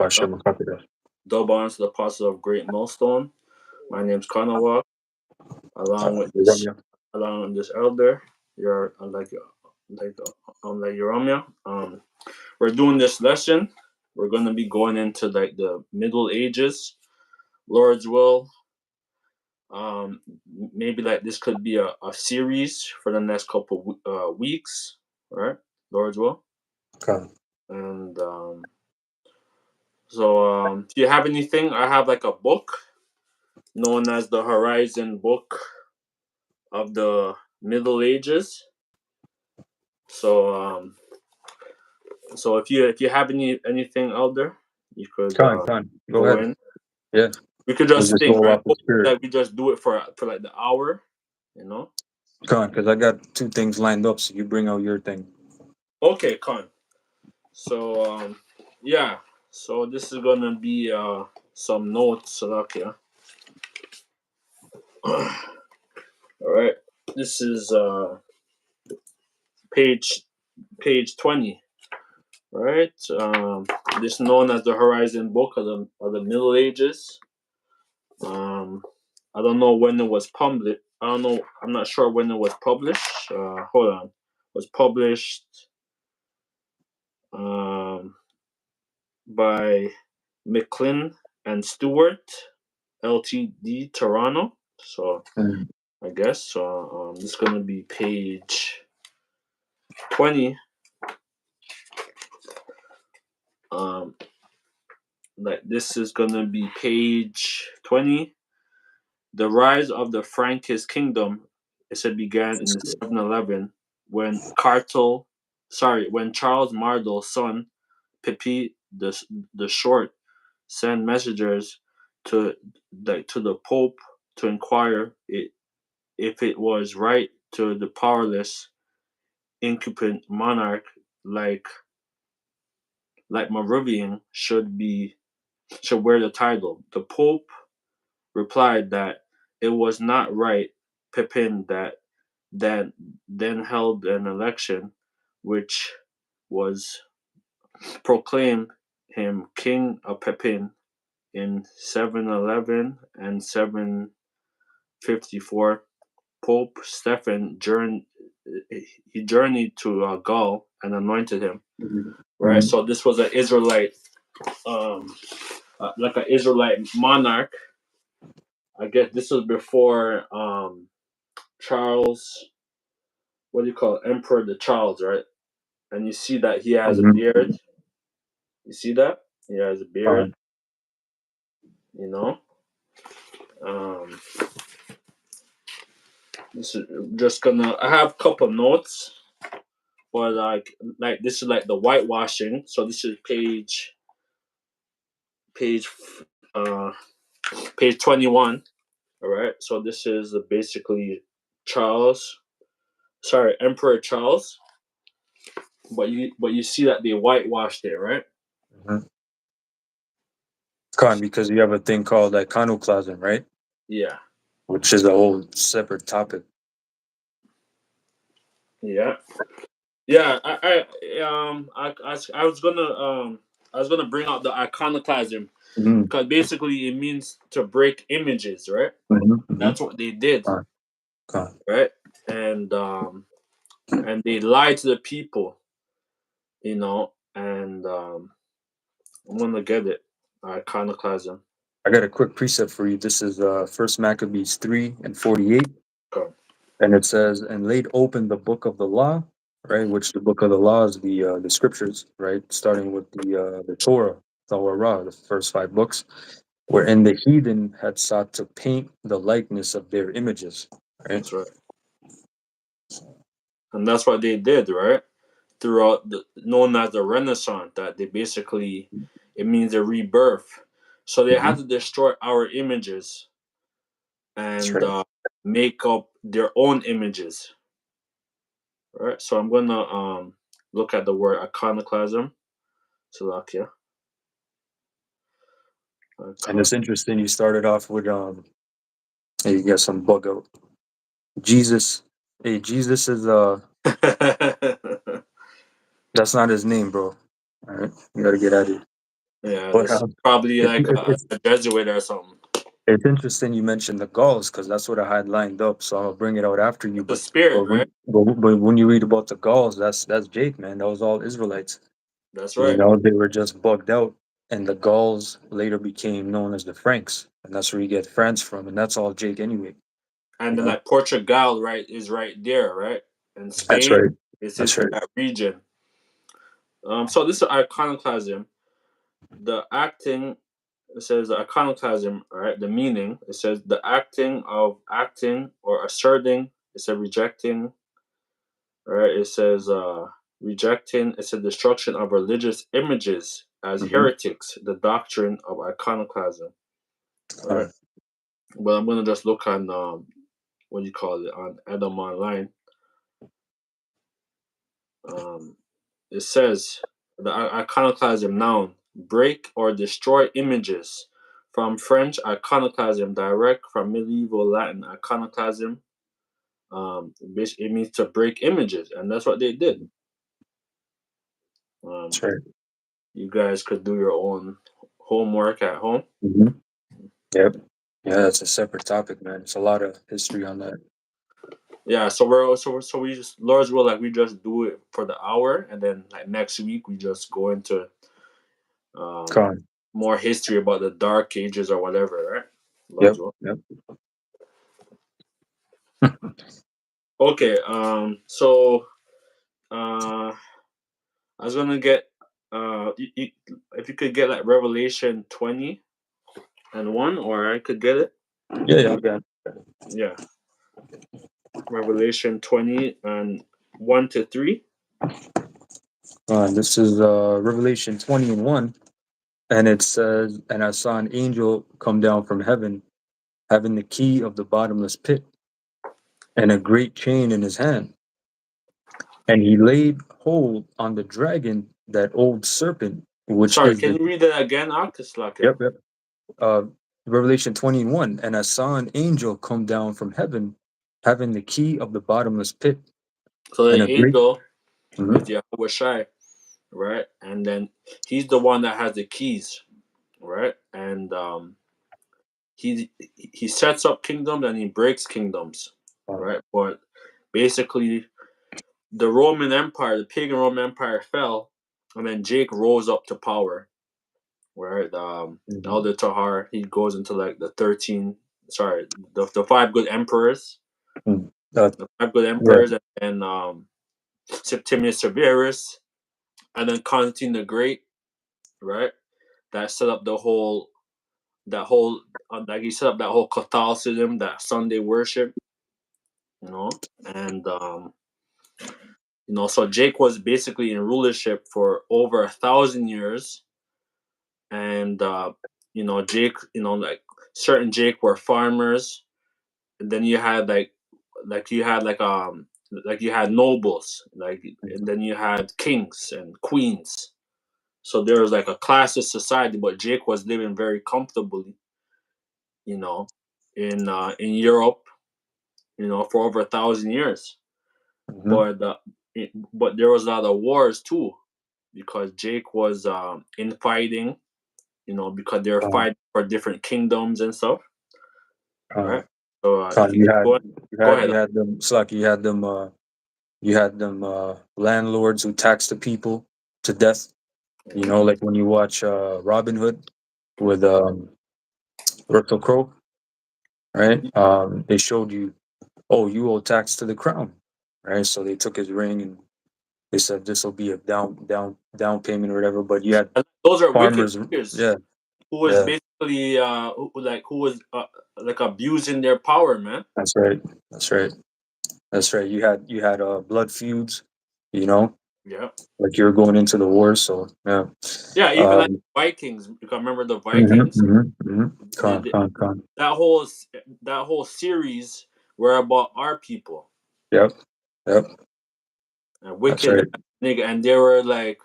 Uh, Hashem Akapida. Double honor to the apostle of Great Millstone. My name's Kanawak, along with this Ramya. along with this elder. You're like Yoramia. We're doing this lesson. We're gonna be going into like the Middle Ages. Lord's will. Maybe like this could be a series for the next couple weeks, right? Lord's will. Okay. And do you have anything? I have like a book known as the Horizon Book of the Middle Ages. So if you have anything elder, you could Khan. Go go ahead. in. Yeah. We could We'll just just think, go right? off the spirit. Like we just do it for like the hour, you know. Khan, because I got two things lined up, so you bring out your thing. Okay, con. So yeah. So this is gonna be some notes, Salakia. All right. This is page 20. Right. This is known as the Horizon Book of the Middle Ages. I don't know when it was published. I don't know. I'm not sure when it was published. Hold on. It was published um, by McLean and Stewart, Ltd. Toronto. So Mm. I guess so. This is gonna be page 20. Um, like this is gonna be page 20. The rise of the Frankish kingdom, it said, began in the 711 when when Charles Mardel's son, Pipi the Short, sent messengers to the Pope to inquire if it was right to the powerless incumbent monarch like Moravian should wear the title. The Pope replied that it was not right. Pepin that then held an election which was proclaimed him king of Pepin in 711 and 754. Pope Stephen journeyed to Gaul and anointed him. Right, Mm. so this was an Israelite, like an Israelite monarch. I guess this was before Charles. What do you call it? Emperor the Charles, right? And you see that he has a Mhm. beard. You see that he has a beard. Khan. You know. Um, this is just gonna. I have a couple notes, but like this is like the whitewashing. So this is page uh page 21. All right. So this is basically Charles. Sorry, Emperor Charles. But you see that they whitewashed it, right? Mhm. Khan, because you have a thing called iconoclasm, right? Yeah. Which is a whole separate topic. Yeah. Yeah, I was gonna bring out the iconoclasm Mm-hmm. because basically it means to break images, right? Mm-hmm. That's what they did, Khan. Khan. right? And they lied to the people, and I'm gonna get it. Iconoclasm. I got a quick precept for you. This is First Maccabees 3:48, Okay. and it says, "And laid open the book of the law," right? Which the book of the law is the scriptures, right? Starting with the Torah, the first 5 books, wherein the heathen had sought to paint the likeness of their images, right? That's right. And that's what they did, right? Throughout known as the Renaissance, that they basically it means a rebirth. So they Mm-hmm. had to destroy our images That's and right. make up their own images, right? So I'm gonna look at the word iconoclasm. Salakia. And Icon- it's interesting. You started off with hey, you got some bug out. Jesus. Hey, Jesus is that's not his name, bro. All right, you gotta get at it. Yeah, But this is probably it's, like a Jesuit or something. it's interesting you mentioned the Gauls because that's what I had lined up. So I'll bring it out after you. The spirit, right? But when you read about the Gauls, that's Jake, man. That was all Israelites. That's You right. know, they were just bugged out, and the Gauls later became known as the Franks, and that's where you get France from, and that's all Jake anyway. And You then know, like Portugal, right, is right there, right? And that's Spain right. is That's in right. that region. So this is iconoclasm. The acting, it says iconoclasm, right? The meaning, it says the acting of acting or asserting. It says rejecting, right? It says rejecting. It's a destruction of religious images as Mm-hmm. heretics. The doctrine of iconoclasm, right? Uh, Well, I'm gonna just look on what do you call it on Adam Online. Um, it says the iconoclasm noun break or destroy images. From French iconoclasm, direct from medieval Latin iconoclasm. It means to break images, and that's what they did. that's Um, right. you guys could do your own homework at home. Mm-hmm. Yep. Yeah, that's a separate topic, man. It's a lot of history on that. Yeah, so we just Lord's will, like we just do it for the hour, and then like next week we just go into um Con. more history about the Dark Ages or whatever, right? Yep. Lord's will. Yep. Okay, so I was gonna get if you could get like Revelation 20 and 1, or I could get it. Yeah. Yeah. Okay. Yeah, Revelation 20 and 1 to 3. This is Revelation 20:1, and it says, "And I saw an angel come down from heaven, having the key of the bottomless pit, and a great chain in his hand. And he laid hold on the dragon, that old serpent, which Sorry, is can the..." you read that again, Akislakia? Yep, yep. Uh, Revelation 20:1, "And I saw an angel come down from heaven, having the key of the bottomless pit, So and the a great..." angel is Mhm. Yahweh Shai, right? And then he's the one that has the keys, right? And he sets up kingdoms and he breaks kingdoms, right? But basically, the Roman Empire, the pagan Roman Empire fell, and then Jake rose up to power, right? Mhm. Elder Tahar, he goes into like the five good emperors, Mhm. Uh, the five good yeah, emperors, and then Septimius Severus, and then Constantine the Great, right? That set up that whole like he set up that whole Catholicism, that Sunday worship, and so Jake was basically in rulership for over 1,000 years, and Jake, like certain Jake were farmers, and then you had like you had nobles, and then you had kings and queens. So there was like a classist society, but Jake was living very comfortably, you know, in Europe, for over 1,000 years. mhm. But but there was a lot of wars too, because Jake was infighting, because they were Uh, fighting for different kingdoms and stuff, uh, right? So if you you can had go ahead. you had them Slack, you had them landlords who taxed the people to death. You know, like when you watch Robin Hood with Russell Crowe, right? They showed you, oh, you owe tax to the crown, right? So they took his ring and they said this will be a down payment or whatever. But you had And those are wicked farmers, figures yeah, who was yeah, basically who was like abusing their power, man. that's right, that's right, that's right. You had blood feuds, you know, Yeah, like you're going into the war. So yeah, yeah. Even like um, Vikings. You can remember the mhm, Vikings. mhm, mhm. They, Con, they, con, con. that whole series were about our people Yep, yep, and that's wicked right, nigga, and they were like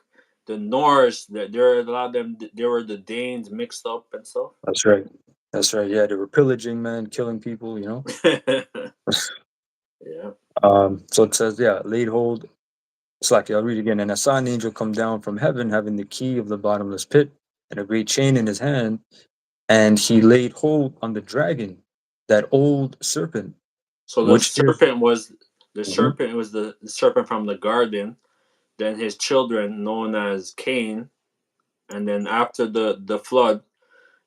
the Norse. That there were a lot of them. They were the Danes mixed up and stuff. that's right, that's right. Yeah, they were pillaging, man, killing people, you know. Yeah. So it says, yeah, laid hold. It's like, I'll read again. "And I saw an angel come down from heaven, having the key of the bottomless pit, and a great chain in his hand, and he laid hold on the dragon, that old serpent, So which is the Mhm, serpent was the serpent from the garden. Then his children, known as Cain, and then after the flood,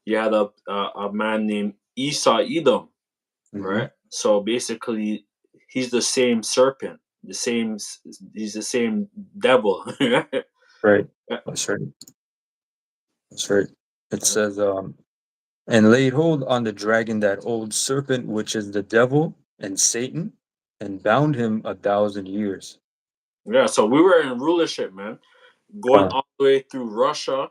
you had a man named Esau Edom, mhm, right? So basically, he's the same serpent, he's the same devil. Right? right. That's right. That's right. It says, and laid hold on the dragon, that old serpent, which is the devil and Satan, and bound him 1,000 years. Yeah, so we were in rulership, man, going Con. all the way through Russia,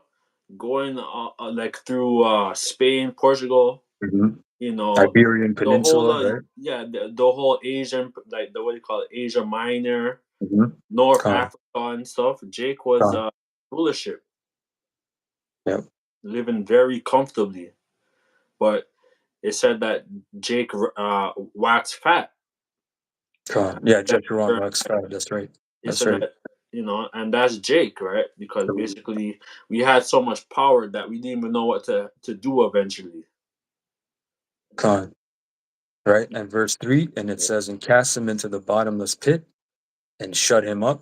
going like through Spain, Portugal, Mhm. you know, Iberian the whole Peninsula, right? yeah, the whole Asian, like the what do you call it, Asia Minor, Mhm. North Con. Africa and stuff. Jake was Con. rulership, Yep. living very comfortably, but it said that Jake waxed fat. Con. Yeah, That- Jeshurun wax fat. That's right. It That's said right. that, and that's Jake, right? Because basically we had so much power that we didn't even know what to do eventually. Con. Right. And verse 3, and it says, and cast him into the bottomless pit, and shut him up,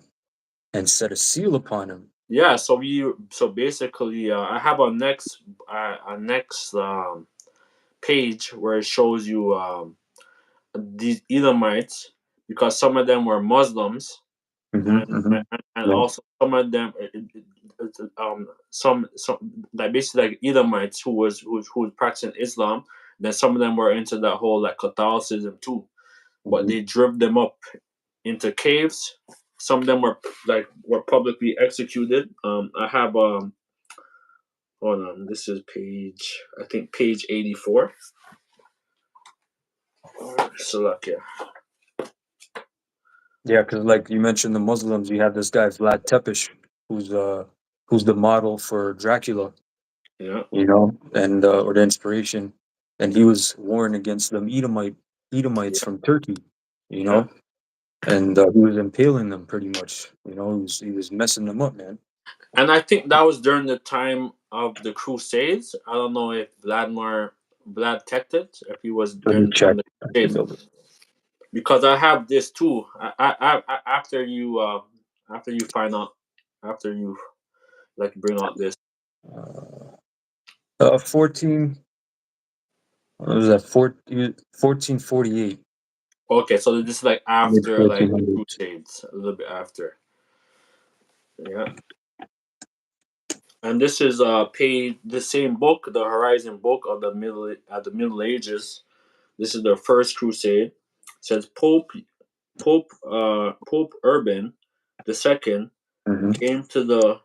and set a seal upon him. Yeah, so basically, I have a next page where it shows you these Edomites, because some of them were Muslims, Hmm, and hmm. and Yeah. also some of them some like basically like Edomites who was practicing Islam. Then some of them were into that whole like Catholicism too, but Mhm. they drove them up into caves. Some of them were publicly executed. I have hold on, this is I think page 84. So look, yeah, Yeah, because like you mentioned, the Muslims, you have this guy Vlad Tepes, who's the model for Dracula, yeah, and or the inspiration, and he was warring against the Edomites yeah, from Turkey, you yeah. know, and he was impaling them pretty much, he was messing them up, man. And I think that was during the time of the Crusades. I don't know if Vlad teched it, if he was Let me during the time check. of the I should Crusades, be able to- because I have this too. After you find out, after you like bring out this. Uh, 14. What was that? 1448, Okay, so this is like mid after like the 1400s. Crusades, a little bit after. Yeah, and this is page the same book, the Horizon book of the Middle Ages. This is the first crusade. It says Pope Urban II Hmm. came to the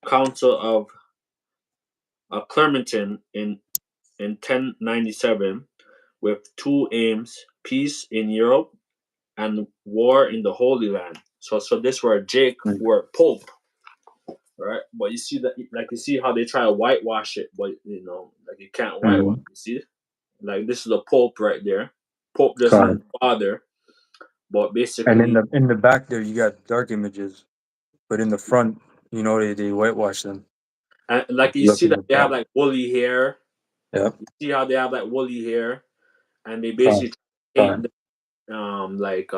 Council of Clementon in 1097 with two aims: peace in Europe and war in the Holy Land. So this were Jake were Pope, right? But you see that, like you see how they try to whitewash it, but like you can't whitewash. Hmm. You see, like this is the Pope right there. Pope just means father, but And in basically, the back there, you got dark images, but in the front, they whitewash them. and like you see Looking that at they have that. like woolly hair. Yeah. You see how they have like woolly hair, and they Fine. basically paint Fine. like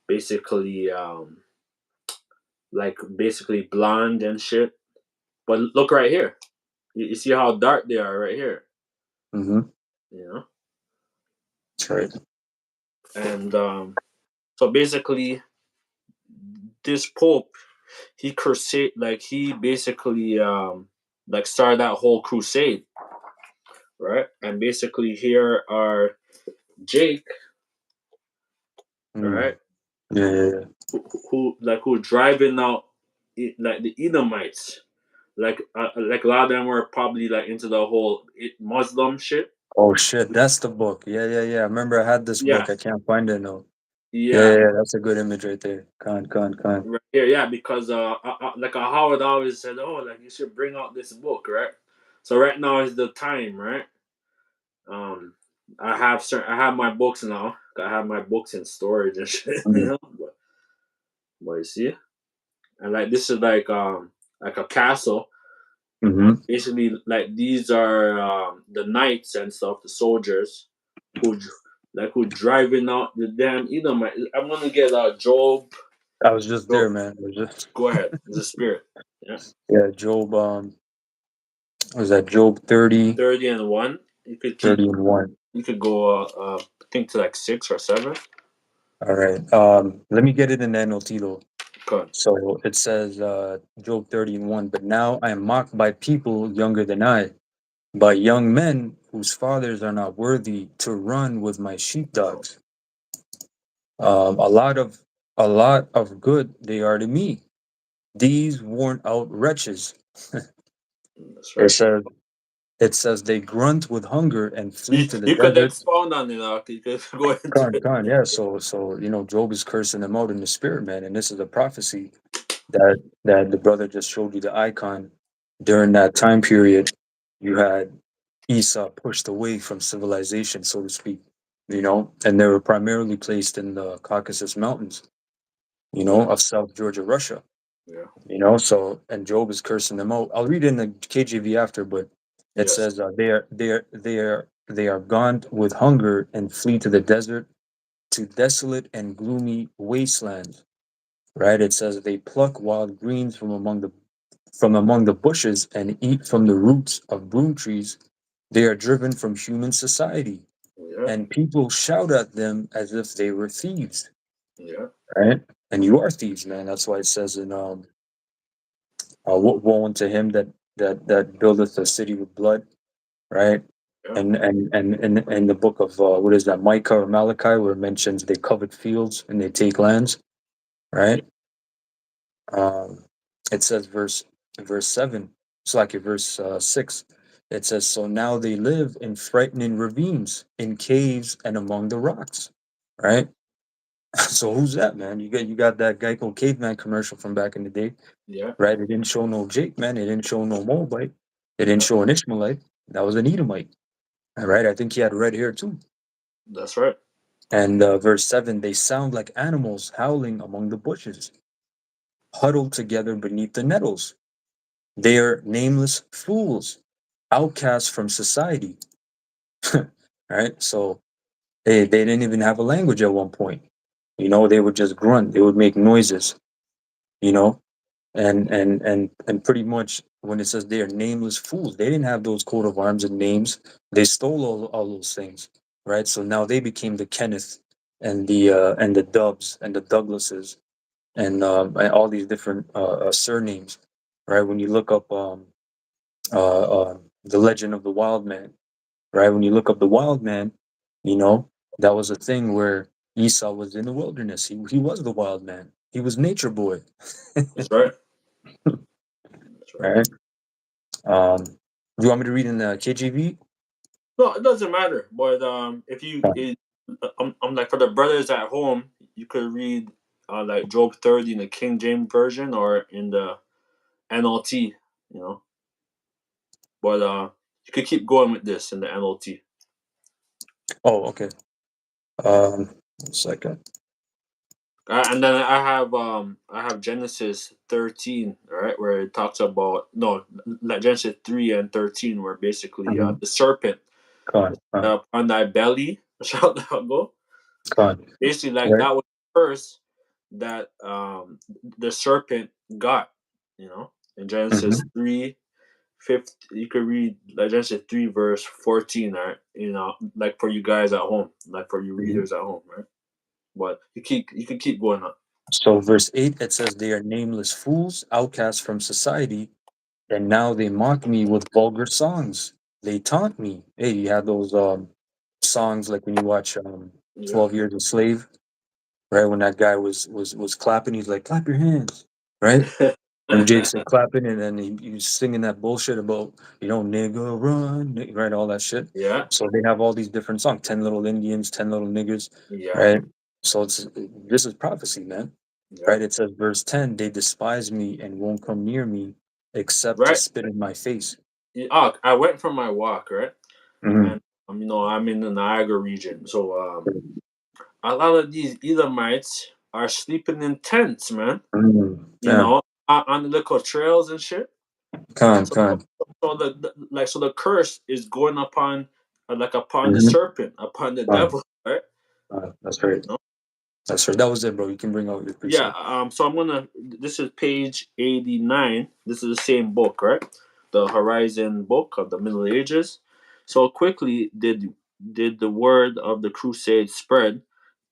basically basically blonde and shit. But look right here. You see how dark they are right here. Mm-hmm. You know, That's right. and so basically this Pope, he basically like started that whole crusade, right? And basically here are Jake, Mm. right? Yeah, yeah, yeah. Who driving out like the Edomites. Like a lot of them were probably like into the whole Muslim shit. Oh shit, that's the book. Yeah, yeah, yeah. I remember I had this Yeah, book. I can't find it now. Yeah, yeah, yeah, yeah. That's a good image right there. Con. right here, yeah. Because like Howard always said, oh, like you should bring out this book, right? So right now is the time, right? Um, I have my books now. I have my books in storage and shit, Mm. But you see, and like this is like a castle. Mm-hmm. Basically, like these are the knights and stuff, the soldiers who who driving out the damn Edomite. I'm gonna get Job. I was just Job, there, man. I was just go ahead. It's a spirit. Yeah, yeah, Job. Was that Job 30, 30 and 1. You could 30 keep. and 1? You could go. I think to like 6 or 7. All right. Let me get it in the NLT though. Good. So it says, Job 30 and 1. But now I am mocked by people younger than I, by young men whose fathers are not worthy to run with my sheepdogs. A lot of good they are to me. These worn out wretches. That's It right. says it says they grunt with hunger and flee to the You could desert. expound on it. You could go into it. Yeah. So Job is cursing them out in the spirit, man, and this is a prophecy that the brother just showed you the icon. During that time period, you had Esau pushed away from civilization, so to speak, and they were primarily placed in the Caucasus Mountains, Yeah. of South Georgia, Russia. Yeah. So and Job is cursing them out. I'll read it in the KJV after, but it Yes. says they are gone with hunger and flee to the desert, to desolate and gloomy wastelands. Right? It says they pluck wild greens from among the bushes and eat from the roots of broom trees. They are driven from human society, Yeah. and people shout at them as if they were thieves. Yeah. Right? And you are thieves, man. That's why it says in woe unto him that buildeth a city with blood, right? Yeah. And the book of what is that, Micah or Malachi, where it mentions they covet fields and they take lands, Yeah. right? Um, it says verse 7, it's like verse 6. It says, so now they live in frightening ravines, in caves, and among the rocks, right? So who's that, man? You got that Geico caveman commercial from back in the day, Yeah. right? It didn't show no Jake, man. It didn't show no Moabite. It didn't Yeah. show an Ishmaelite. That was an Edomite, all right? I think he had red hair too. That's right. And verse 7, they sound like animals howling among the bushes, huddled together beneath the nettles. They are nameless fools, outcasts from society. Right? So they didn't even have a language at one point. They would just grunt. They would make noises. You know, and pretty much when it says they are nameless fools, they didn't have those coat of arms and names. They stole all those things, right? So now they became the Kenneth and the Dubs and the Douglases and all these different surnames, right? When you look up the legend of the wild man, right? When you look up the wild man, you know, that was a thing where Esau was in the wilderness. He was the wild man. He was nature boy, That's right. That's right. right? Do you want me to read in the KJV? No, it doesn't matter. But if you, I'm like for the brothers at home, you could read like Job 30 in the King James version or in the NLT. You know, but you could keep going with this in the NLT. Oh, okay. 1 second. And then I have Genesis 13, right, where it talks about no, like Genesis 3 and 13, where basically Mhm. the serpent on thy belly shall thou go. Con. Basically, like Right. that was the curse that the serpent got. In Genesis Mhm. 3:5, you could read like Genesis 3 verse 14, right? Like for you guys at home, like for you Mhm. readers at home, right? But you can keep going on. So verse 8, it says they are nameless fools, outcasts from society, and now they mock me with vulgar songs. They taunt me. Hey, you have those songs like when you watch Yeah. 12 Years a Slave, right? When that guy was clapping, he's like, clap your hands, right? And Jake said clapping, and then he was singing that bullshit about, nigga run, right? All that shit. Yeah. So they have all these different songs, 10 little Indians, 10 little niggers, Yeah. right? So this is prophecy, man, Yeah. right? It says, verse 10, they despise me and won't come near me except to Right. spit in my face. I went for my walk, right? Mhm. And I'm in the Niagara region. So a lot of these Edomites are sleeping in tents, man. Mhm. You Yeah. know, on the little trails and shit. Khan, So, Khan. so so the curse is going upon upon the Mm-hmm. serpent, upon the Khan. devil, right? That's right. No? That's right. That was it, bro. You can bring out your Yeah. precept. So I'm gonna. This is page 89. This is the same book, right? The Horizon book of the Middle Ages. So quickly did the word of the crusade spread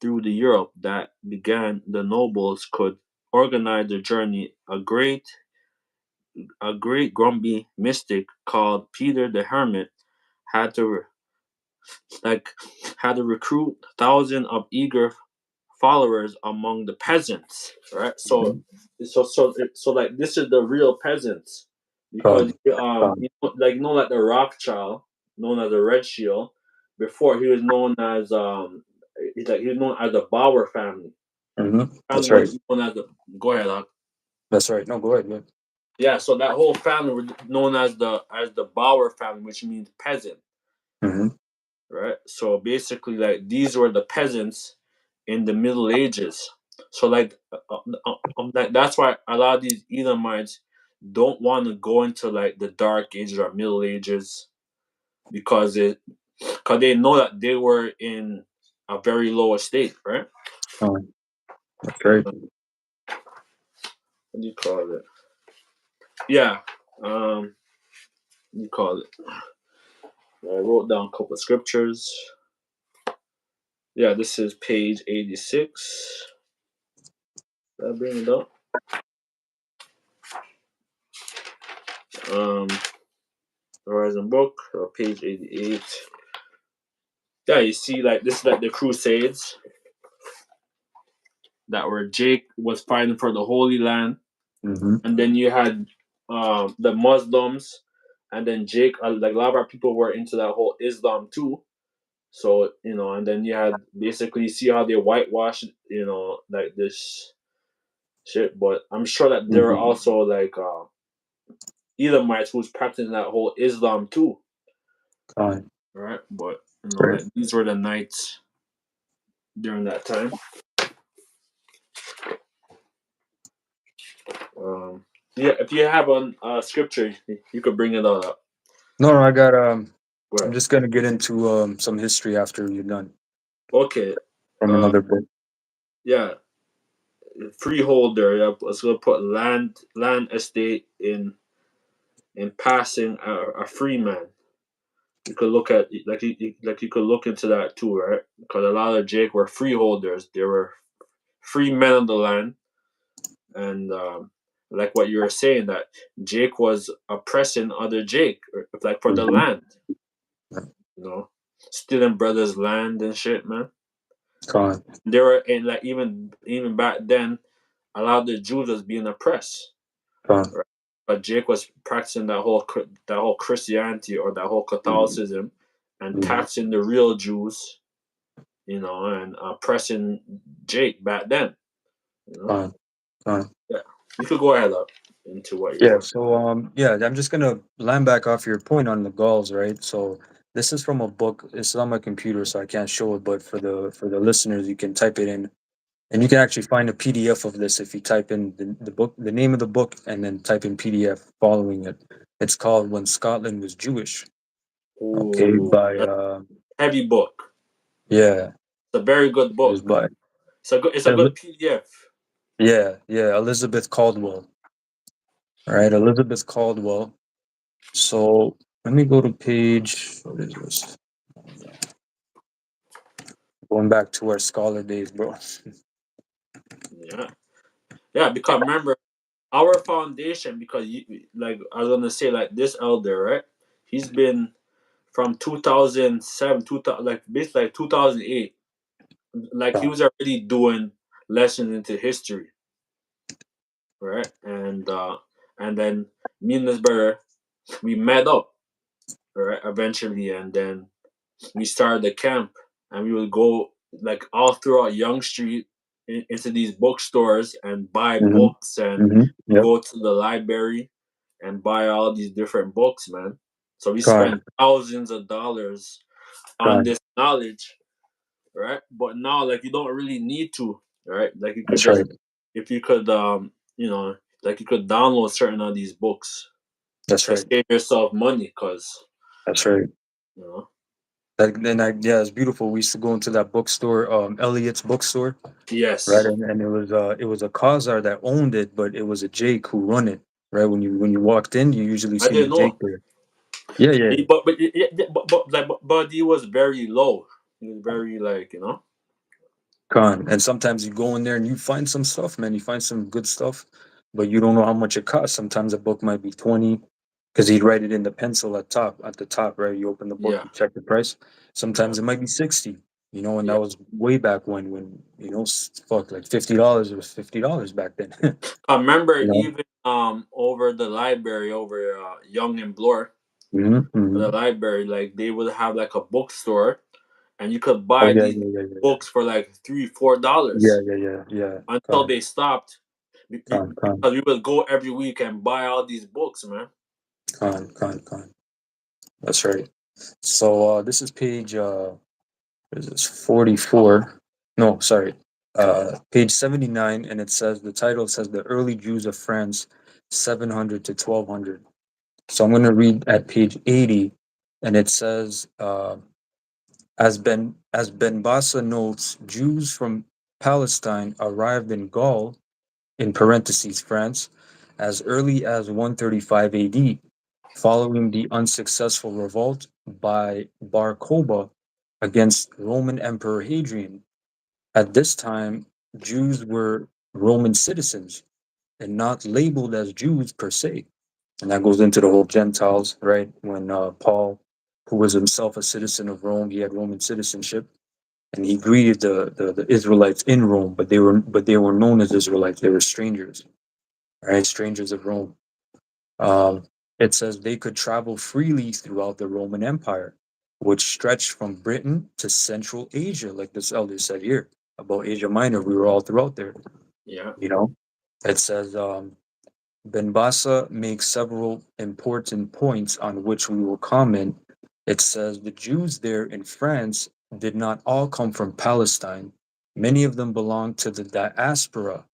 through the Europe that began the nobles could organize the journey. A great grumpy mystic called Peter the Hermit had to like had to recruit thousands of eager followers among the peasants, right? So, Mm-hmm. like this is the real peasants, because Khan, Khan. like the Rothschild, known as the Red Shield, before he was known as he was known as the Bauer family. Mm-hmm. Family That's right. was known as the go ahead, That's right. No, go ahead. Go ahead. yeah. So that whole family was known as the Bauer family, which means peasant, Mm-hmm. right? So basically, like these were the peasants in the Middle Ages. So that's why a lot of these Edomites don't want to go into like the Dark Ages or Middle Ages, because they know that they were in a very low estate, right? Khan. That's right. What do you call it? Yeah, what do you call it? I wrote down a couple of scriptures. Yeah, this is page 86. Did I bring it up? Um, Horizon book, page 88. Yeah, you see, like this is like the Crusades that were Jake was fighting for the Holy Land, Mm-hmm. and then you had the Muslims, and then Jake, like a lot of our people were into that whole Islam too. So and then you had basically see how they whitewash, like this shit. But I'm sure that there are Mm-hmm. also like Edomites who's practicing that whole Islam too, Khan. right? But Right. like these were the knights during that time. Um, yeah, if you have a scripture, you could bring it all up. No, I got I'm Right. just gonna get into some history after you're done Okay. from Uh, another book. yeah. Freeholder. Yeah, let's go put land estate in passing a free man. You could look at you could look into that too, right? Because a lot of Jake were freeholders. They were free men of the land, and like what you were saying, that Jake was oppressing other Jake, like for the Mm-hmm. land, you know, stealing brothers' land and shit, man. Khan. There were, and like even back then, a lot of the Jews was being oppressed, Khan. right? But Jake was practicing that whole Christianity or that whole Catholicism, and Mm-hmm. taxing the real Jews, and oppressing Jake back then. You know, Khan. Khan. yeah. You could go ahead up into what you're Yeah, saying. so yeah, I'm just gonna land back off your point on the Gauls, right? So this is from a book. It's on my computer, so I can't show it, but for the listeners, you can type it in, and you can actually find a PDF of this if you type in the book, the name of the book, and then type in PDF following it. It's called When Scotland Was Jewish. Okay, Ooh, by that's a heavy book. yeah, It's a very good it was book. by It's a good PDF. yeah, Elizabeth Caldwell. All right, Elizabeth Caldwell. So let me go to page. What is this? Going back to our scholar days, bro. Yeah, yeah. Because remember, our foundation. Because like I was gonna say, like this elder, right? He's been from 2007, 2000, like basically like 2008. Like he Uh, was already doing lessons into history, right? And then me and this brother, we met up, right? Eventually, and then we started the camp, and we would go like all throughout Young Street into these bookstores and buy hmm books and Yep. go to the library and buy all these different books, man. So we Con, spent thousands of dollars on con. this knowledge, right? But now, like, you don't really need to, right? Like, you could That's just, right. if you could, like, you could download certain of these books, That's to right. save yourself money, because That's right. you know. Yeah, it's beautiful. We used to go into that bookstore, Elliot's bookstore, right? Yes, And it was a Khazar that owned it, but it was a Jake who run it, right? When you walked in, you usually I see the didn't Jake know. there. Yeah, yeah. But he was very low. He was very, like, Con. And sometimes you go in there and you find some stuff, man. You find some good stuff, but you don't know how much it costs. Sometimes a book might be 20, because he'd write it in the pencil at the top, right? You open the book, Yeah, you check the price. yeah, Sometimes it might be 60, and yeah. that was way back when fuck, like $50, it was $50 back then. I remember you know? even over the library over Young and Bloor, the Hmm. library, like they would have like a bookstore, and you could Oh buy yeah, these yeah, yeah, yeah, yeah. books for like $3, $4 Yeah, yeah, yeah, yeah. until Con, they stopped. con, Because we would go every week and buy all these books, man. con. That's right. So this is page what is this, 44? No, sorry. Page 79, and it says the title says the early Jews of France, 700 to 1200. So I'm going to read at page 80, and it says, as Ben Bassa notes, Jews from Palestine arrived in Gaul, in parentheses France, as early as 135 AD, following the unsuccessful revolt by Bar Kokhba against Roman Emperor Hadrian. At this time, Jews were Roman citizens and not labeled as Jews per se. And that goes into the whole Gentiles, right? When Paul, who was himself a citizen of Rome, he had Roman citizenship, and he greeted the Israelites in Rome, but they were known as Israelites. They were strangers, right? Strangers of Rome. Um, it says they could travel freely throughout the Roman Empire, which stretched from Britain to Central Asia, like this elder said here about Asia Minor. We were all throughout there, Yeah, you know. It says Ben Bassa makes several important points on which we will comment. It says the Jews there in France did not all come from Palestine. Many of them belonged to the diaspora,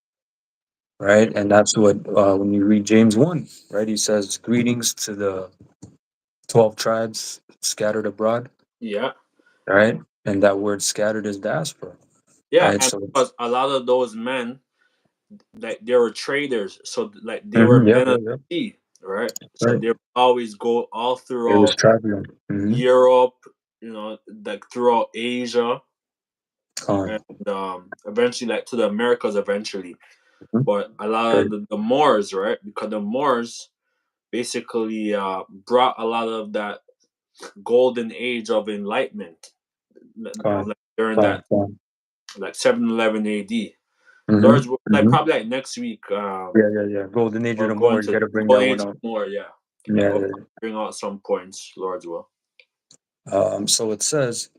yeah, right? And that's what, when you read James 1, right? He says, greetings to the 12 tribes scattered abroad, yeah, right? And that word scattered is diaspora, yeah. right? And So, because a lot of those men, like they were traders, so like they were mhm, yep, men of yep, yep, the sea, right? So right. they would always go all It was throughout traveling. Mm-hmm. Europe, like throughout Asia, On. and eventually like to the Americas eventually. Mhm. But a lot Right. of the Moors, right? Because the Moors basically brought a lot of that golden age of enlightenment, On. like during On. that On. like 711 AD. Mm-hmm. Lord's will, like Mm-hmm. probably like next week, Yeah, yeah, yeah. Golden Age of we're the going Moor. You to got to bring go that one age up. more, yeah. Yeah, We'll yeah, bring out some points, Lord's will. yeah. So it says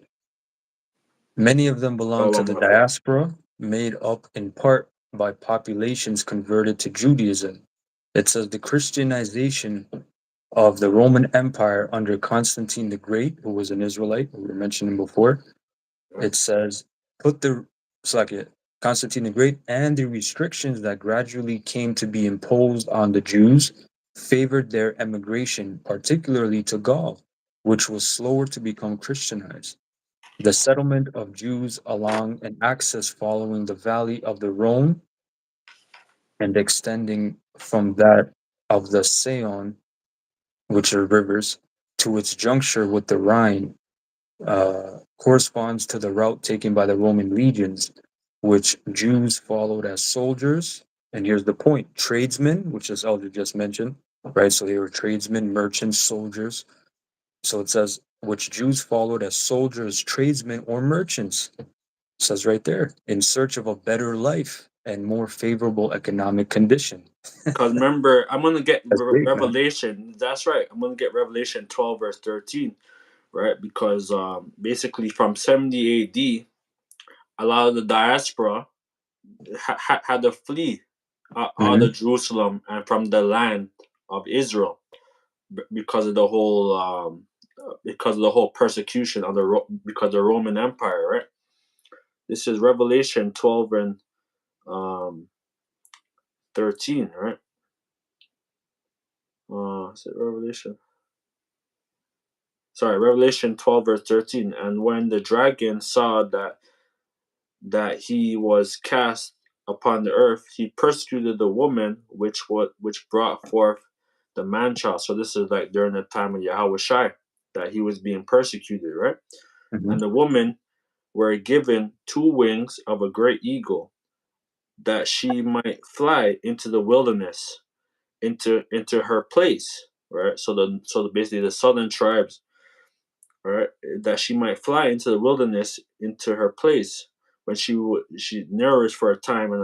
many of them belong to Shalom, the brother. diaspora, made up in part by populations converted to Judaism. It says the Christianization of the Roman Empire under Constantine the Great, who was an Israelite, we were mentioning before. Yeah. It says put the it's like it, Constantine the Great and the restrictions that gradually came to be imposed on the Jews favored their emigration, particularly to Gaul, which was slower to become Christianized. The settlement of Jews along an axis following the valley of the Rhone and extending from that of the Saône, which are rivers, to its juncture with the Rhine, corresponds to the route taken by the Roman legions, which Jews followed as soldiers. And here's the point: tradesmen, which is Elder just mentioned, right? So they were tradesmen, merchants, soldiers. So it says, which Jews followed as soldiers, tradesmen, or merchants. It says right there, in search of a better life and more favorable economic condition. Because remember, I'm gonna get That's great, man. Revelation. That's right. I'm gonna get Revelation 12 verse 13, right? Because basically from 70 AD, a lot of the diaspora had to flee out Mm-hmm. of Jerusalem and from the land of Israel because of the whole persecution of because of the Roman Empire, right? This is Revelation 12 and um, 13, right? Is it Revelation? Sorry, Revelation 12 verse 13. And when the dragon saw that he was cast upon the earth, he persecuted the woman which brought forth the man child. So this is like during the time of Yahweh Shai that he was being persecuted, right? Mm-hmm. And the woman were given 2 wings of a great eagle, that she might fly into the wilderness, into her place, right? Basically the southern tribes, right, that she might fly into the wilderness, into her place, when she nourished for a time and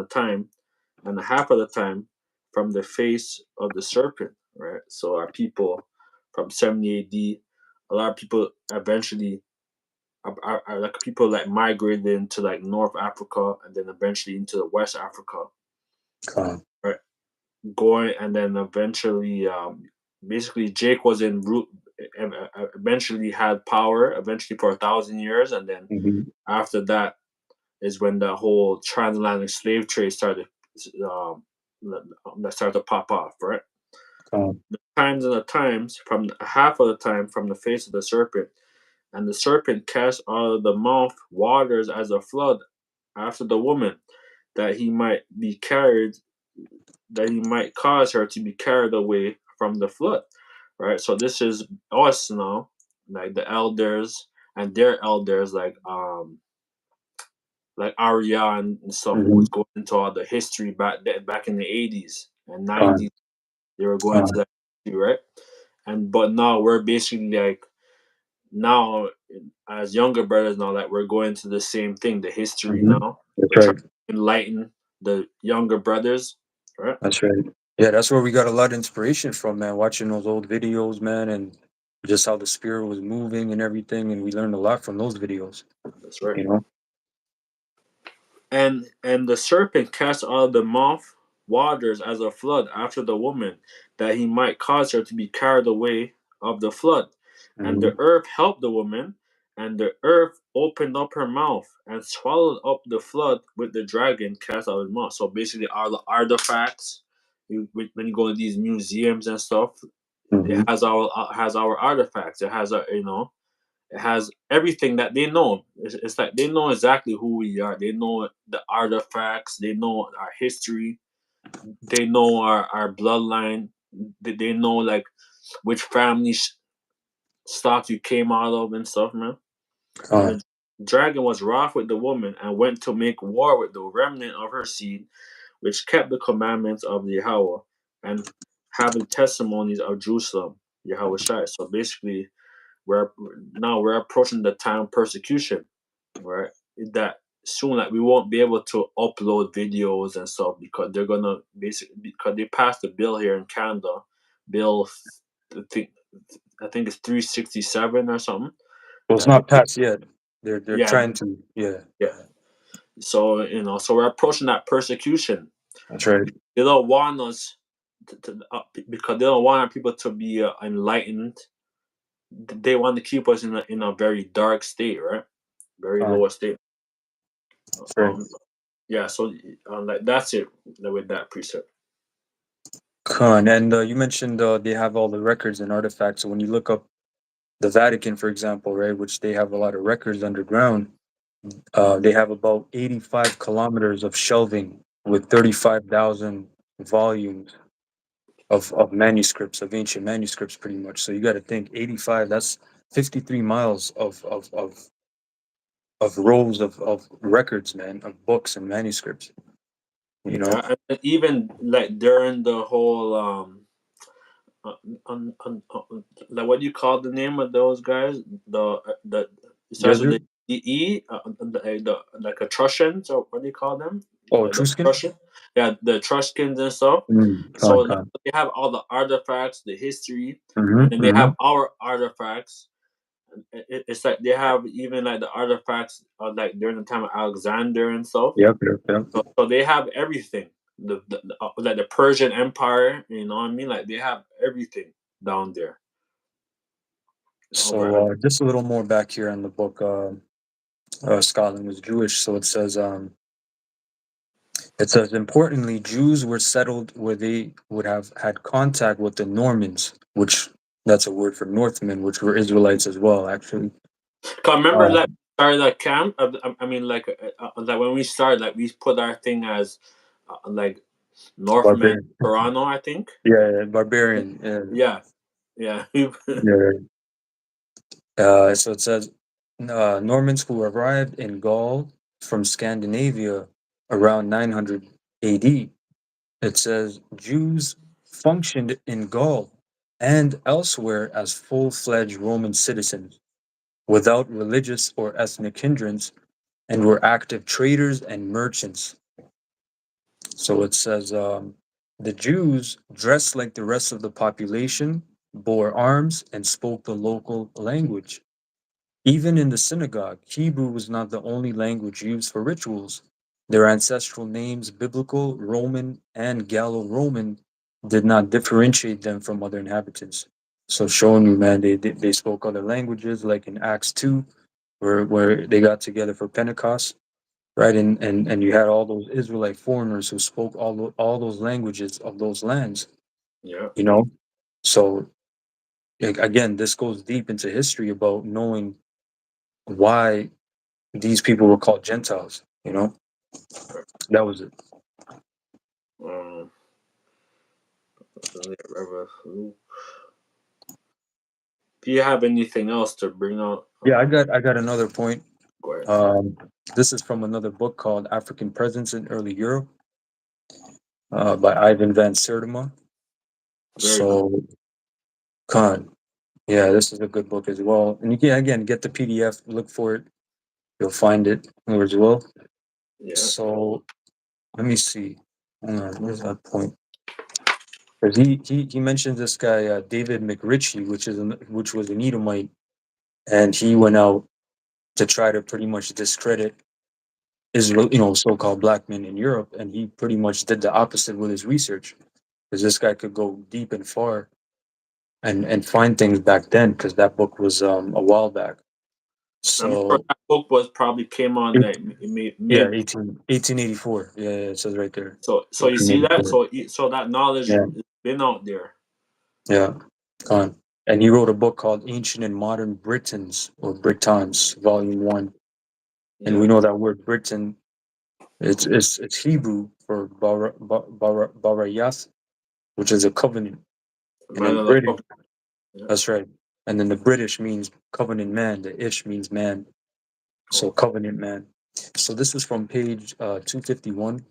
a half of the time from the face of the serpent, right? So our people from 70 AD, a lot of people eventually are like people that migrated into like North Africa and then eventually into the West Africa, right? Going and then eventually, basically Jake was in root, eventually had power eventually for 1,000 years, and then Mm-hmm. after that is when the whole transatlantic slave trade started, um, that started to pop off, right? Times and the times from half of the time from the face of the serpent, and the serpent cast out of the mouth waters as a flood after the woman, that he might be carried, that he might cause her to be carried away from the flood, right? So this is us now, like the elders and their elders, like Arya and stuff, who Mm-hmm. was going into all the history back in the 80s and Con, 90s. They were going to con. that history, right? And but now we're basically like, now as younger brothers now, like we're going to the same thing, the history Mm-hmm. now. That's We're trying right. to enlighten the younger brothers, right? That's right. Yeah, that's where we got a lot of inspiration from, man. Watching those old videos, man, and just how the spirit was moving and everything, and we learned a lot from those videos. That's right. You know. And the serpent cast out of the mouth waters as a flood after the woman, that he might cause her to be carried away of the flood. And the Mm-hmm. earth helped the woman, and the earth opened up her mouth and swallowed up the flood with the dragon cast out of his mouth. So basically, all the artifacts, when you go to these museums and stuff, it Mm-hmm. has our artifacts. It has it has everything that they know. It's like they know exactly who we are. They know the artifacts. They know our history. They know our bloodline. They know like which family stock you came out of and stuff, man. And Con. the dragon was wroth with the woman and went to make war with the remnant of her seed, which kept the commandments of Yahweh and having testimonies of Jerusalem, Yahweh Shai. So basically, we're approaching the time of persecution, right? That soon, like we won't be able to upload videos and stuff, because they're gonna basically, because they passed a bill here in Canada, bill, I think I think it's 367 or something. Well, it's That not passed yet. They're yeah, trying to. Yeah, yeah. So so we're approaching that persecution. that's right. They don't want us because they don't want our people to be enlightened. They want to keep us in a very dark state, right? Very Con. lower state. That's right. Um, yeah. So like that's it with that precept. Con. And you mentioned they have all the records and artifacts. So when you look up the Vatican, for example, right, which they have a lot of records underground, they have about 85 kilometers of shelving with 35,000 volumes of manuscripts, of ancient manuscripts, pretty much. So you got to think 85, that's 53 miles of rows of records, man, of books and manuscripts, you know? Yeah, and even like during the whole uh, like what do you call the name of those guys? The it starts with Jesuit? the E, the like Etruscans, or what do you call them? Oh, The Etruscan? Etruscan, yeah, the Etruscans and stuff. So Con, like, con. they have all the artifacts, the history, and then Mm-hmm, they mm-hmm. have our artifacts. It's like they have even like the artifacts of like during the time of Alexander and stuff. Yep, yep, yep. So they have everything. Like the Persian Empire, you know what I mean? Like they have everything down there. Over So just a little more back here in the book. Scotland was Jewish, so it says It says, importantly, Jews were settled where they would have had contact with the Normans, which that's a word for Northmen, which were Israelites as well, actually. Cause remember, Uh, like started that camp. I mean, like when we started, like we put our thing as like Northman barbarian. Toronto, I think. Yeah, barbarian. Yeah, yeah. Yeah. So it says Normans who arrived in Gaul from Scandinavia around 900 AD. It says Jews functioned in Gaul and elsewhere as full-fledged Roman citizens without religious or ethnic hindrance and were active traders and merchants. So it says the Jews dressed like the rest of the population, bore arms, and spoke the local language. Even in the synagogue, Hebrew was not the only language used for rituals. Their ancestral names, Biblical, Roman, and Gallo-Roman, did not differentiate them from other inhabitants. So showing you, man, they spoke other languages, like in Acts 2, where they got together for Pentecost, right? And you had all those Israelite foreigners who spoke all those languages of those lands, Yeah. you know? So again, this goes deep into history about knowing why these people were called Gentiles, you know? That was it. Um. Do you have anything else to bring out? Yeah, I got another point. Go ahead. Um, this is from another book called African Presence in Early Europe by Ivan van Sertima. Very good. So, Khan, yeah, this is a good book as well. And you can, again, get the PDF, look for it, you'll find it as well. Yeah. So, let me see. Hang on, where's that point? Because he mentioned this guy, David McRitchie, which was an Edomite, and he went out to try to pretty much discredit Israel, so-called black men in Europe, and he pretty much did the opposite with his research, because this guy could go deep and far and find things back then, because that book was a while back. I'm sure So that book was probably came on it, like yeah, mid. 1884. Yeah, it says right there. So you see that 1884. so that knowledge Yeah, has been out there. yeah, Khan. And he wrote a book called Ancient and Modern Britons or Britons, Volume One. And Yeah. we know that word Britain, it's Hebrew for barayath, which is a covenant. And Man then of the British, book. Yeah. that's right. And then the British means covenant man. The ish means man. So Cool. covenant man. So this is from page 251.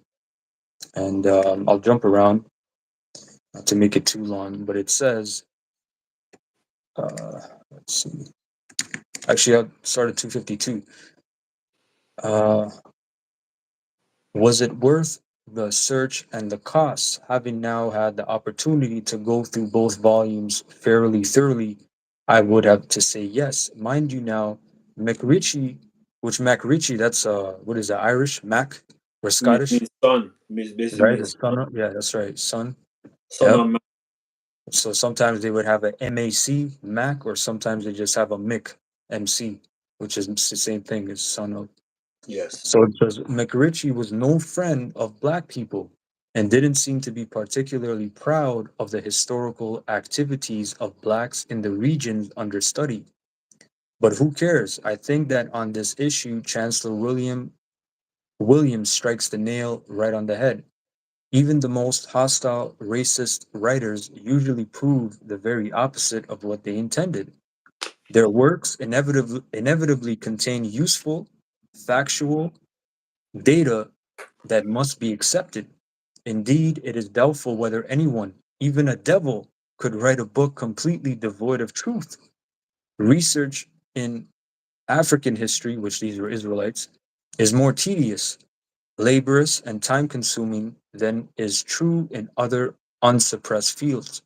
And I'll jump around not to make it too long, but it says, let's see. Actually, I'll start at 252. Uh, was it worth the search and the costs? Having now had the opportunity to go through both volumes fairly thoroughly, I would have to say yes. Mind you now, McRitchie, that's what is that, Irish? Mac or Scottish? Means son. Means basically Right, means his son. Yeah, that's right, son. son Yep. of man. So sometimes they would have a MAC, Mac, or sometimes they just have a Mick, MC, which is the same thing as son of. Yes. So it says McRitchie was no friend of black people and didn't seem to be particularly proud of the historical activities of blacks in the regions under study. But who cares? I think that on this issue, Chancellor Williams strikes the nail right on the head. Even the most hostile racist writers usually prove the very opposite of what they intended. Their works inevitably contain useful, factual data that must be accepted. Indeed, it is doubtful whether anyone, even a devil, could write a book completely devoid of truth. Research in African history, which these were Israelites, is more tedious, laborious, and time consuming than is true in other unsuppressed fields.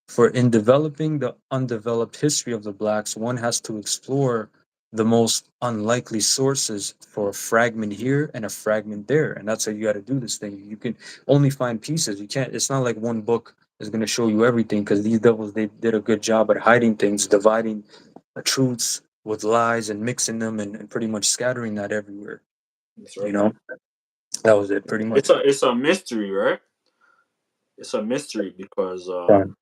For in developing the undeveloped history of the blacks, one has to explore the most unlikely sources for a fragment here and a fragment there. And that's how you got to do this thing. You can only find pieces. You can't, it's not like one book is going to show you everything, because these devils, they did a good job at hiding things, dividing the truths with lies and mixing them and pretty much scattering that everywhere, That's you right. know? That was it, pretty It's much. a mystery, right? It's a mystery because Con,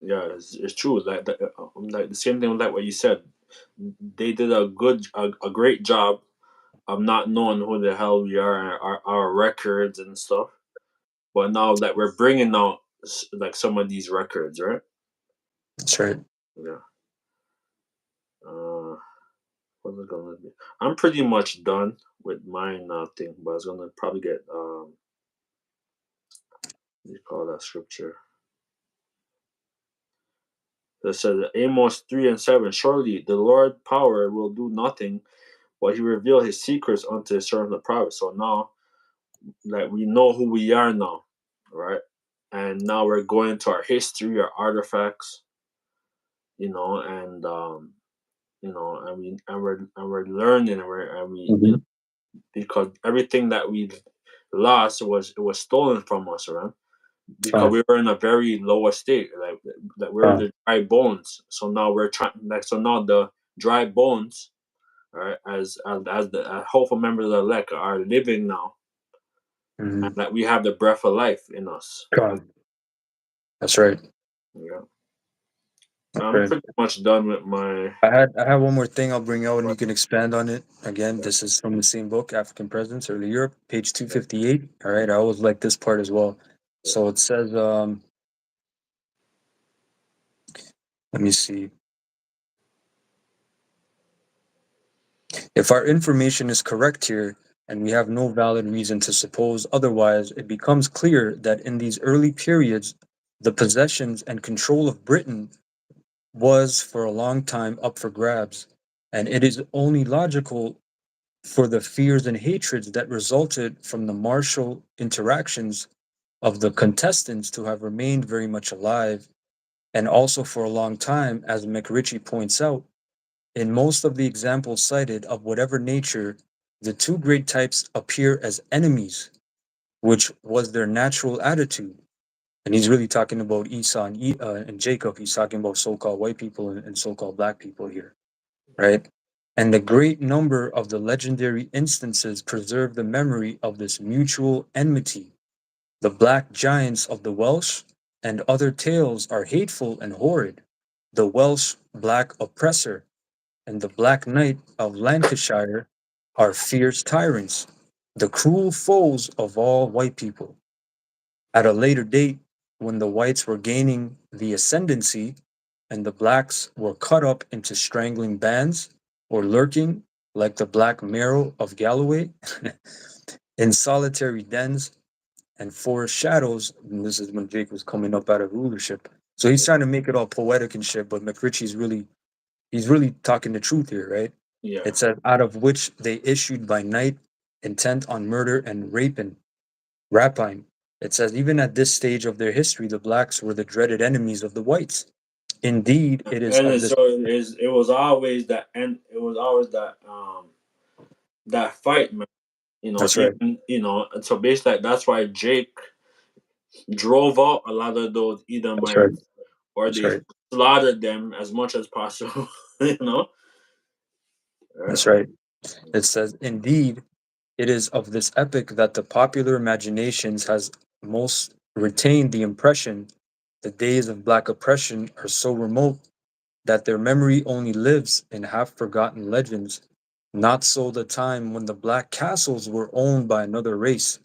yeah, it's true. Like the same thing like what you said. They did a great job of not knowing who the hell we are, and our records and stuff. But now that we're bringing out like some of these records, right? that's right. Yeah. Uh, what's it gonna be? I'm pretty much done with mine thing, but I was gonna probably get what do you call that scripture? That says Amos 3:7. Surely the Lord power will do nothing, but He reveal His secrets unto His servant the prophet. So now, like we know who we are now, right? And now we're going into our history, our artifacts, you know, and we're learning, and we Hmm. because everything that we lost was stolen from us, right? Because Con, we were in a very low state, like we were con. the dry bones. So now we're trying, so now the dry bones, right, as the hopeful members of the elect are living now, and Hmm. that we have the breath of life in us. Con. That's right. Yeah, That's I'm right. pretty much done with my. I had one more thing I'll bring out and you can expand on it. Again, this is from the same book, African Presence, Early Europe, page 258. All right. I always like this part as well. So it says, let me see. If our information is correct here, and we have no valid reason to suppose otherwise, it becomes clear that in these early periods, the possessions and control of Britain was for a long time up for grabs. And it is only logical for the fears and hatreds that resulted from the martial interactions of the contestants to have remained very much alive, and also for a long time, as McRitchie points out, in most of the examples cited of whatever nature, the two great types appear as enemies, which was their natural attitude. And he's really talking about Esau and Jacob. He's talking about so-called white people and so-called black people here, right? And the great number of the legendary instances preserve the memory of this mutual enmity. The black giants of the Welsh and other tales are hateful and horrid. The Welsh black oppressor and the Black Knight of Lancashire are fierce tyrants, the cruel foes of all white people. At a later date, when the whites were gaining the ascendancy and the blacks were cut up into strangling bands or lurking, like the Black Marrow of Galloway, in solitary dens and forest shadows, and this is when Jake was coming up out of rulership. So he's trying to make it all poetic and shit, but McRitchie's really he's really talking the truth here, right? Yeah, It says, out of which they issued by night, intent on murder and rapine. It says, even at this stage of their history, the blacks were the dreaded enemies of the whites. Indeed, it is and of it's, this. so it was always that, and it was always that fight, man. That's right. Even and so basically that's why Jake drove out a lot of those That's right. Edomites, or That's they right. slaughtered them as much as possible. you know, right? That's right. It says, indeed, it is of this epoch that the popular imaginations has most retained the impression the days of black oppression are so remote that their memory only lives in half forgotten legends. Not so the time when the black castles were owned by another race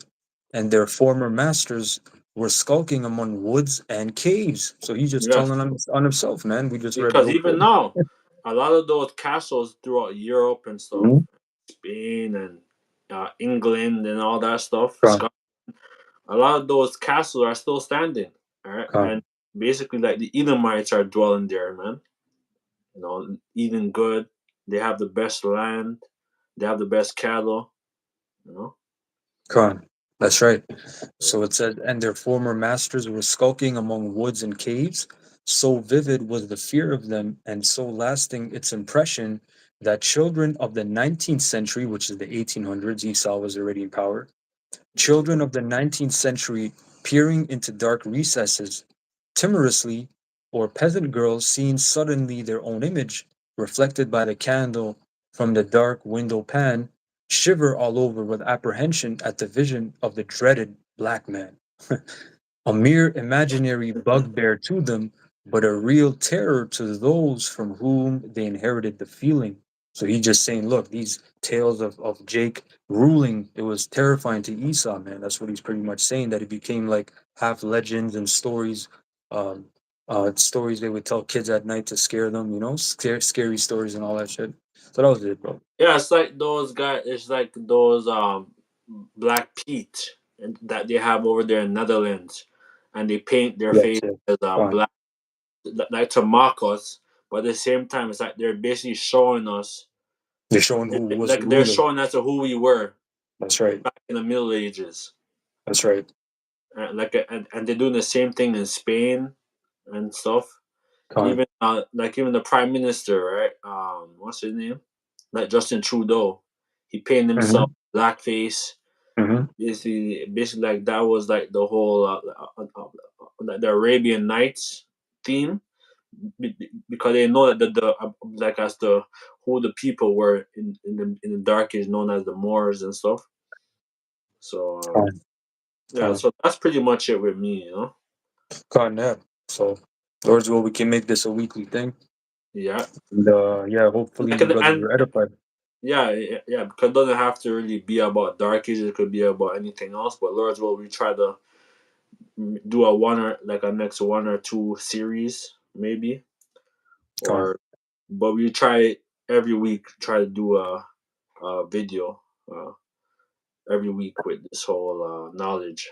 and their former masters were skulking among woods and caves. So he's just Yes, telling on himself, man. We just read a because little even quote. now, a lot of those castles throughout Europe and stuff, Mhm. Spain and England and all that stuff, Con, a lot of those castles are still standing. All right, and con, basically, like the Edomites are dwelling there, man. Eating good. They have the best land. They have the best cattle. You know. con. That's right. So it says, and their former masters were skulking among woods and caves. So vivid was the fear of them, and so lasting its impression, that children of the 19th century, which is the 1800s, Esau was already in power, children of the 19th century peering into dark recesses, timorously, or peasant girls seeing suddenly their own image reflected by the candle from the dark window pan, shiver all over with apprehension at the vision of the dreaded black man. A mere imaginary bugbear to them, but a real terror to those from whom they inherited the feeling. So he's just saying, look, these tales of Jake ruling, it was terrifying to Esau, man. That's what he's pretty much saying, that it became like half legends and stories, um, stories they would tell kids at night to scare them, scary stories and all that shit. So that was it, bro. Yeah, it's like those guys. It's like those Black Pete that they have over there in Netherlands, and they paint their Yes, face yeah. as Fine. black, like to mock us. But at the same time, it's like they're basically showing us, They're showing who was like they're ruling. showing us who we were That's right. back in the Middle Ages. That's right. And they're doing the same thing in Spain and stuff. Fine. Even the Prime Minister, right? What's his name? Like Justin Trudeau. He painted himself Mm-hmm. blackface. Mm-hmm. Basically, like that was like the whole like the Arabian Nights theme, because they know that like as the who the people were in the Dark Age, known as the Moors and stuff. So Fine. yeah, Fine. so that's pretty much it with me. Fine. Yeah. So, Lord's will, we can make this a weekly thing. Yeah, And, yeah, hopefully like, you brothers and are edified. yeah, because it doesn't have to really be about Dark Ages. It could be about anything else. But Lord's will, we try to do a next one or two series maybe, Fine. but we try every week try to do a video every week with this whole knowledge.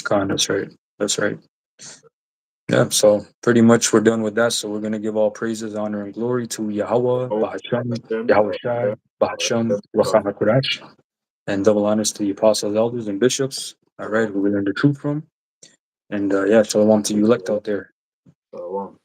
Fine. That's right. That's right. Yeah. So, pretty much we're done with that. So, we're going to give all praises, honor, and glory to Yahweh, Oh, Bahasham, Hashem, Yahweh Shai, Bahasham, Wachana Kodash, and double honors to the apostles, elders, and bishops. All right. Who we learned the truth from. And yeah, shalom to you elect out there. Shalom.